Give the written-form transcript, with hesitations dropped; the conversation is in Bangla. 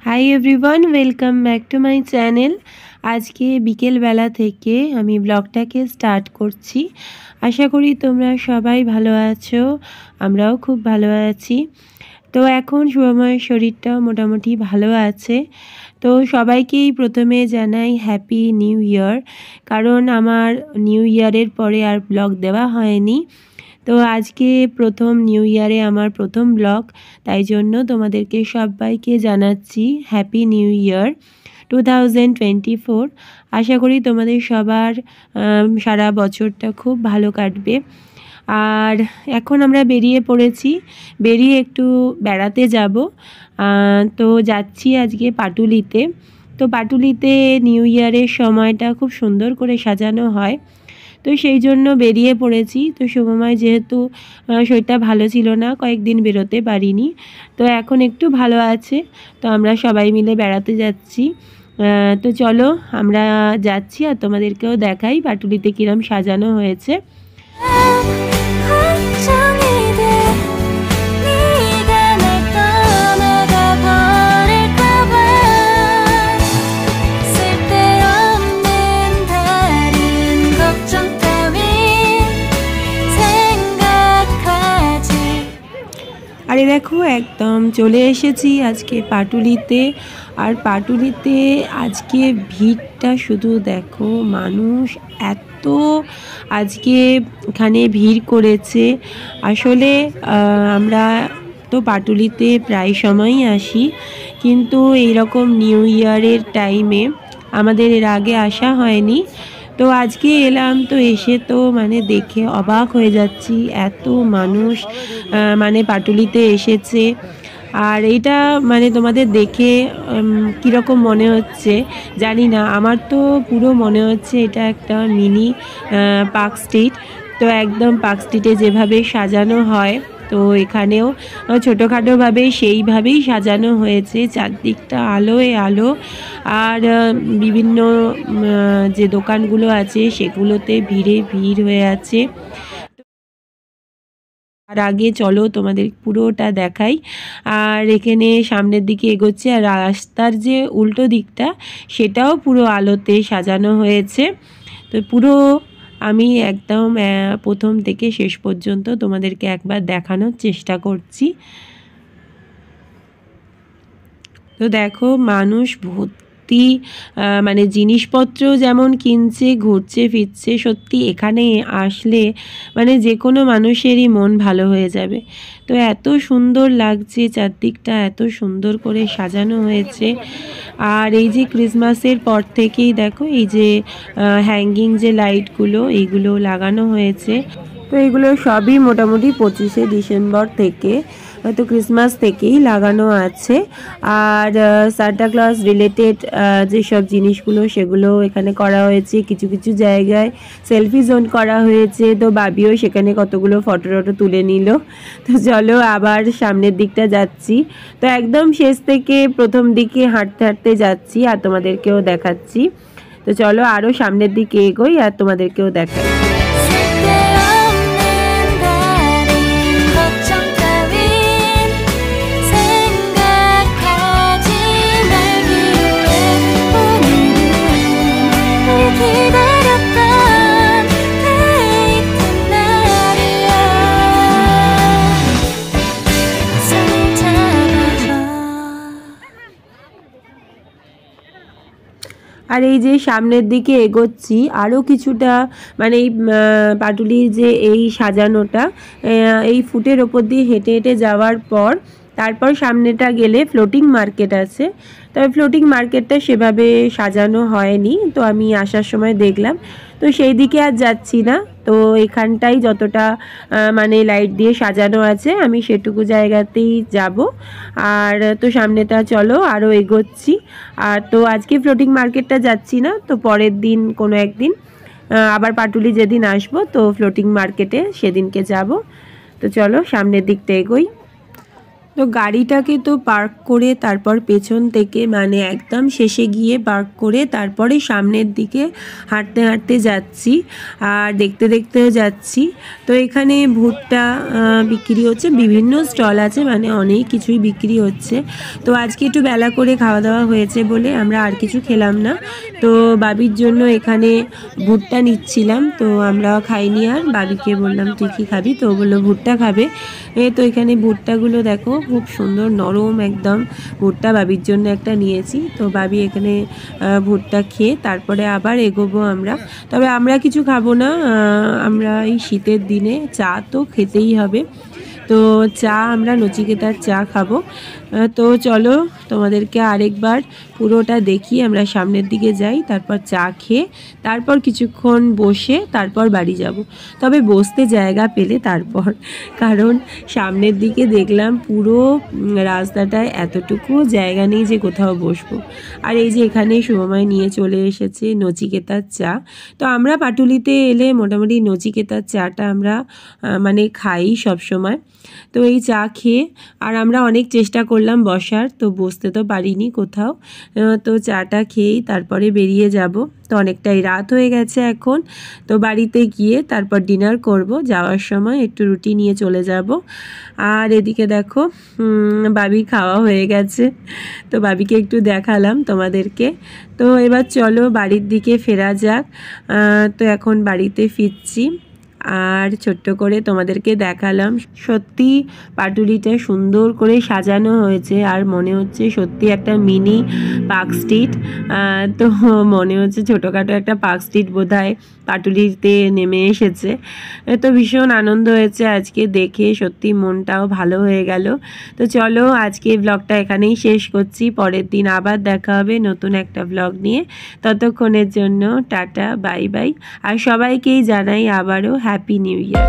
Hi everyone, welcome back to my channel. আজকে বিকেলবেলা থেকে আমি ব্লগটাকে স্টার্ট করছি। আশা করি তোমরা সবাই ভালো আছো, আমরাও খুব ভালো আছি। তো এখন শুভময়ের শরীরটাও মোটামুটি ভালো আছে। তো সবাইকেই প্রথমে জানাই হ্যাপি নিউ ইয়ার, কারণ আমার নিউ ইয়ারের পরে আর ব্লগ দেওয়া হয়নি। তো আজকে প্রথম নিউ ইয়ারে আমার প্রথম ব্লগ, তাই জন্য তোমাদেরকে সবাইকে জানাচ্ছি হ্যাপি নিউ ইয়ার 2024। আশা করি তোমাদের সবার সারা বছরটা খুব ভালো কাটবে। আর এখন আমরা বেরিয়ে পড়েছি, বেরিয়ে একটু বেড়াতে যাব। তো যাচ্ছি আজকে পাটুলিতে। তো পাটুলিতে নিউ ইয়ারের সময়টা খুব সুন্দর করে সাজানো হয়, তো সেই জন্য বেরিয়ে পড়েছি। তো শুভময় যেহেতু শরীরটা ভালো ছিল না, কয়েকদিন বেরোতে পারিনি, তো এখন একটু ভালো আছে। তো আমরা সবাই মিলে বেড়াতে যাচ্ছি। তো চলো আমরা যাচ্ছি, আর তোমাদেরকেও দেখাই পাটুলিতে কিরম সাজানো হয়েছে। আরে দেখো, একদম চলে এসেছি আজকে পাটুলিতে। আর পাটুলিতে আজকে ভিড়টা শুধু দেখো, মানুষ এত আজকে এখানে ভিড় করেছে। আসলে আমরা তো পাটুলিতে প্রায় সময়ই আসি, কিন্তু এইরকম নিউ ইয়ারের টাইমে আমাদের এর আগে আসা হয়নি। তো আজকে এলাম, তো এসে তো মানে দেখে অবাক হয়ে যাচ্ছি, এত মানুষ মানে পাটুলিতে এসেছে। আর এটা মানে তোমাদের দেখে কীরকম মনে হচ্ছে জানি না, আমার তো পুরো মনে হচ্ছে এটা একটা মিনি পার্ক স্ট্রিট। তো একদম পার্ক স্ট্রিটে যেভাবে সাজানো হয়, তো এখানেও ছোটোখাটোভাবে সেইভাবেই সাজানো হয়েছে। চারদিকটা আলোয় আলো, আর বিভিন্ন যে দোকানগুলো আছে সেগুলোতে ভিড়ে ভিড় হয়ে আছে। আর আগে চলো তোমাদের পুরোটা দেখাই। আর এখানে সামনের দিকে এগোচ্ছে, আর রাস্তার যে উল্টো দিকটা সেটাও পুরো আলোতে সাজানো হয়েছে। তো পুরো আমি একদম প্রথম থেকে শেষ পর্যন্ত তোমাদেরকে একবার দেখানোর চেষ্টা করছি। তো দেখো, মানুষ ভর্তি, মানে জিনিসপত্র যেমন কিনছে, ঘুরছে ফিরছে। সত্যি এখানে আসলে মানে যে কোনো মানুষেরই মন ভালো হয়ে যাবে। তো এত সুন্দর লাগছে, চারদিকটা এত সুন্দর করে সাজানো হয়েছে। আর এই যে ক্রিসমাসের পর থেকেই দেখো এই যে হ্যাঙ্গিং যে লাইটগুলো, এইগুলো লাগানো হয়েছে। তো এগুলো সবই মোটামুটি 25শে ডিসেম্বর থেকে, হয়তো ক্রিসমাস থেকেই লাগানো আছে। আর সান্টা ক্লজ রিলেটেড যেসব জিনিসগুলো সেগুলো এখানে করা হয়েছে। কিছু কিছু জায়গায় সেলফি জোন করা হয়েছে, তো বাবিও সেখানে কতগুলো ফটো টটো তুলে নিল। তো চলো আবার সামনের দিকটা যাচ্ছি। তো একদম শেষ থেকে প্রথম দিকে হাঁটতে হাঁটতে যাচ্ছি, আর তোমাদেরকেও দেখাচ্ছি। তো চলো আরও সামনের দিকে এগোই আর তোমাদেরকেও দেখাই। আর এই যে সামনের দিকে এগোচ্ছি, আরও কিছুটা মানে এই পাটুলির যে এই সাজানোটা, এই ফুটের ওপর দিয়ে হেঁটে হেঁটে যাওয়ার পর তারপর সামনেটা গেলে ফ্লোটিং মার্কেট আছে। তবে ফ্লোটিং মার্কেটটা সেভাবে সাজানো হয়নি, তো আমি আসার সময় দেখলাম, তো সেই দিকে আর যাচ্ছি না। তো এখানটাই যতটা মানে লাইট দিয়ে সাজানো আছে আমি সেটুকু জায়গাতেই যাব। আর তো সামনেটা চলো আরও এগোচ্ছি। আর তো আজকে ফ্লোটিং মার্কেটটা যাচ্ছি না, তো পরের দিন কোনো একদিন আবার পাটুলি যেদিন আসবো, তো ফ্লোটিং মার্কেটে সেদিনকে যাব। তো চলো সামনের দিকটা এগোই। তো গাড়িটাকে তো পার্ক করে তারপর পেছন থেকে মানে একদম শেষে গিয়ে পার্ক করে তারপরে সামনের দিকে হাঁটতে হাঁটতে যাচ্ছি আর দেখতে দেখতেও যাচ্ছি। তো এখানে ভুট্টা বিক্রি হচ্ছে, বিভিন্ন স্টল আছে, মানে অনেক কিছুই বিক্রি হচ্ছে। তো আজকে একটু বেলা করে খাওয়া দাওয়া হয়েছে বলে আমরা আর কিছু খেলাম না। তো বাবির জন্য এখানে ভুট্টা নিচ্ছিলাম, তো আমরা খাইনি আর বাবিকে বললাম তুই কি খাবি, তো বললো ভুট্টা খাবে। তো এখানে ভুট্টাগুলো দেখো খুব সুন্দর নরম একদম ভুট্টা, বাবির জন্য একটা নিয়েছি। তো বাবি এখানে ভুট্টা খেয়ে তারপরে আবার এগোবো আমরা। তবে আমরা কিছু খাবো না, আমরা এই শীতের দিনে চা তো খেতেই হবে, তো চা আমরা নচিকেতার চা খাবো। তো চলো তোমাদেরকে আরেকবার পুরোটা দেখি, আমরা সামনের দিকে যাই, তারপর চা খেয়ে তারপর কিছুক্ষণ বসে তারপর বাড়ি যাব। তবে বসতে জায়গা পেলে তারপর, কারণ সামনের দিকে দেখলাম পুরো রাস্তাটায় এতটুকু জায়গা নেই যে কোথাও বসবো। আর এই যে এখানে শুভময় নিয়ে চলে এসেছে নচিকেতার চা। তো আমরা পাটুলিতে এলে মোটামুটি নচিকেতার চাটা আমরা মানে খাই সব সময়। তো এই চা খেয়ে আর আমরা অনেক চেষ্টা করলাম বসার, তো বসতে তো পারিনি কোথাও। তো চাটা খেয়েই তারপরে বেরিয়ে যাব। তো অনেকটাই রাত হয়ে গেছে এখন, তো বাড়িতে গিয়ে তারপর ডিনার করব, যাওয়ার সময় একটু রুটি নিয়ে চলে যাব। আর এদিকে দেখো বাবির খাওয়া হয়ে গেছে, তো বাবিকে একটু দেখালাম তোমাদেরকে। তো এবার চলো বাড়ির দিকে ফেরা যাক। তো এখন বাড়িতে ফিরছি আর ছোট্ট করে তোমাদেরকে দেখালাম। সত্যি পাটুলিটা সুন্দর করে সাজানো হয়েছে আর মনে হচ্ছে সত্যি একটা মিনি পার্ক স্ট্রিট। তো মনে হচ্ছে ছোটোখাটো একটা পার্ক স্ট্রিট বোধহয় পাটুলিতে নেমে এসেছে। তো ভীষণ আনন্দ হয়েছে আজকে দেখে, সত্যি মনটাও ভালো হয়ে গেল। তো চলো আজকে ব্লগটা এখানেই শেষ করছি, পরের দিন আবার দেখা হবে নতুন একটা ব্লগ নিয়ে। ততক্ষণের জন্য টাটা, বাই বাই। আর সবাইকেই জানাই আবারও হ্যাপি নিউ ইয়ার।